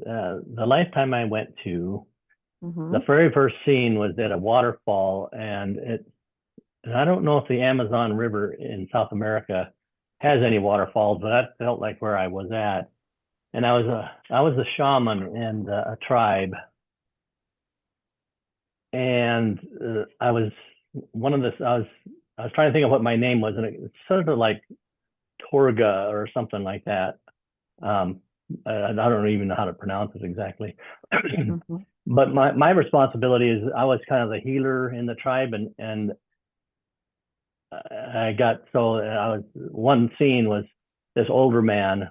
the lifetime I went to, Mm-hmm. the very first scene was at a waterfall, and I don't know if the Amazon River in South America has any waterfalls, but that felt like where I was at. And I was a shaman in a tribe, and I was I was trying to think of what my name was, and it's sort of like Torga or something like that. I don't even know how to pronounce it exactly. Mm-hmm. But my responsibility is I was kind of the healer in the tribe, and I got so I was one scene was this older man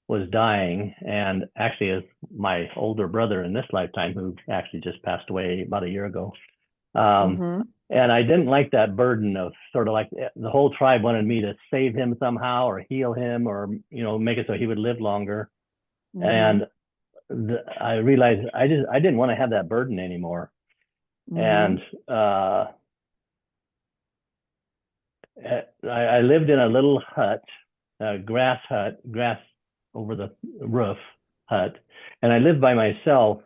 was dying, and actually is my older brother in this lifetime who actually just passed away about a year ago. Mm-hmm. And I didn't like that burden of sort of like the whole tribe wanted me to save him somehow or heal him or make it so he would live longer. Mm-hmm. And I realized I didn't want to have that burden anymore. Mm-hmm. And I lived in a little hut, a grass over the roof hut, and I lived by myself.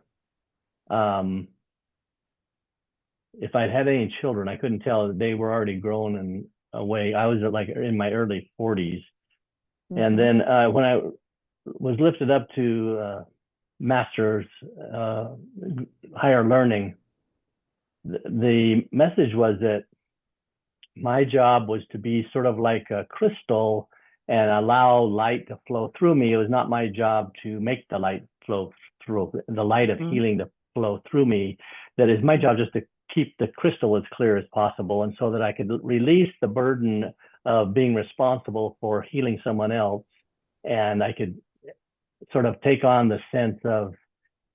If I'd had any children, I couldn't tell. They were already grown and away. I was like in my early 40s. Mm-hmm. And then when I was lifted up to master's, higher learning, the message was that my job was to be sort of like a crystal and allow light to flow through me. It was not my job to make the light flow through, the light of healing to flow through me. That is my job, just to keep the crystal as clear as possible, and so that I could release the burden of being responsible for healing someone else, and I could sort of take on the sense of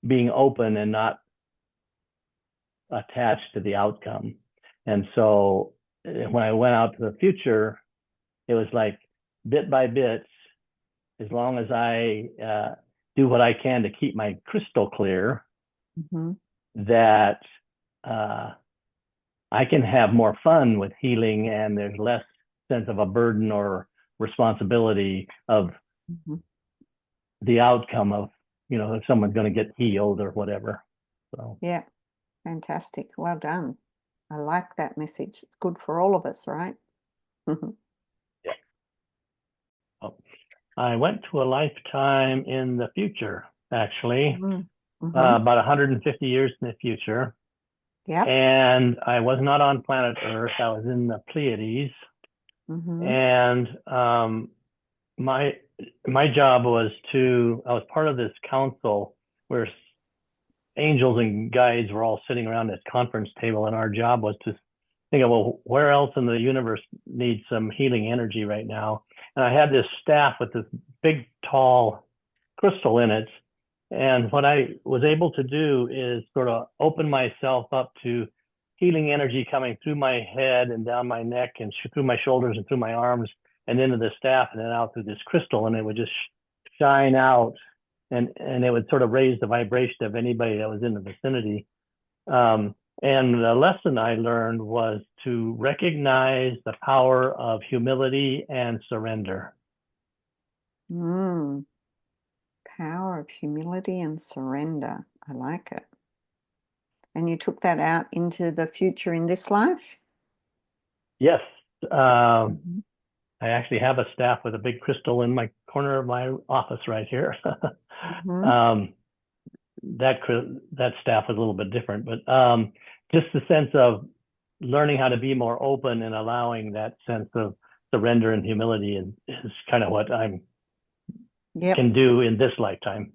being open and not attached to the outcome. And so when I went out to the future, it was like bit by bit, as long as I do what I can to keep my crystal clear, Mm-hmm. that I can have more fun with healing, and there's less sense of a burden or responsibility of Mm-hmm. the outcome of, if someone's going to get healed or whatever. So Yeah, fantastic. Well done. I like that message. It's good for all of us, right? yeah. Oh. I went to a lifetime in the future, actually, Mm-hmm. about 150 years in the future. Yeah. And I was not on planet Earth. I was in the Pleiades. Mm-hmm. And my job was I was part of this council where angels and guides were all sitting around this conference table, and our job was to think of, well, where else in the universe needs some healing energy right now? And I had this staff with this big, tall crystal in it. And what I was able to do is sort of open myself up to healing energy coming through my head and down my neck and through my shoulders and through my arms and into the staff and then out through this crystal. And it would just shine out, and it would sort of raise the vibration of anybody that was in the vicinity. And the lesson I learned was to recognize the power of humility and surrender. Power of humility and surrender. I like it. And you took that out into the future in this life? Yes. I actually have a staff with a big crystal in my corner of my office right here. That staff is a little bit different, but just the sense of learning how to be more open and allowing that sense of surrender and humility is kind of what I can do in this lifetime.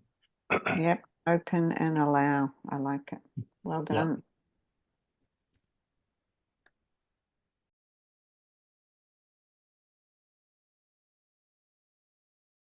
Yep. Open and allow. I like it. Well done. Yep.